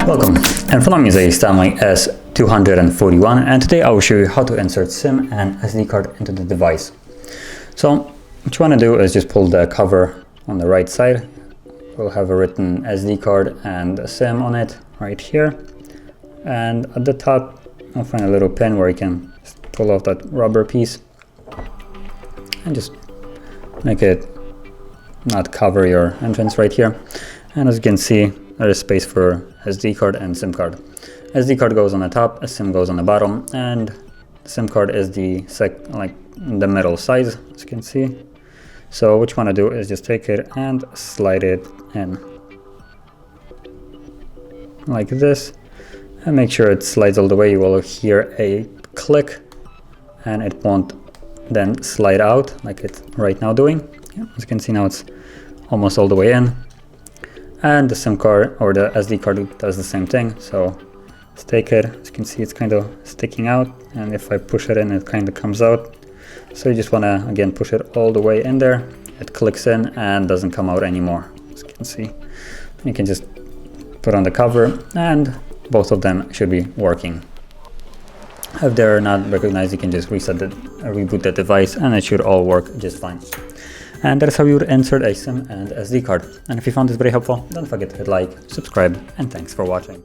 Welcome, and follow me is a Stanley S241, and today I will show you how to insert SIM and SD card into the device. So what you want to do is just pull the cover on the right side. We'll have a written SD card and a SIM on it right here, and at the top I'll find a little pin where you can just pull off that rubber piece and just make it not cover your entrance right here. And as you can see, there is space for SD card and SIM card. SD card goes on the top, a SIM goes on the bottom, and the SIM card is the the middle size, as you can see. So what you want to do is just take it and slide it in like this, and make sure it slides all the way. You will hear a click, and it won't then slide out like it's right now doing. Yeah, as you can see now, it's almost all the way in. And the SIM card or the SD card does the same thing. So let's take it. As you can see, it's kind of sticking out, and if I push it in, it kind of comes out. So you just want to again push it all the way in there. It clicks in and doesn't come out anymore. As you can see, you can just put on the cover, and both of them should be working. If they're not recognized, you can just reboot the device, and it should all work just fine. And that's how you would insert a SIM and SD card. And if you found this very helpful, don't forget to hit like, subscribe, and thanks for watching.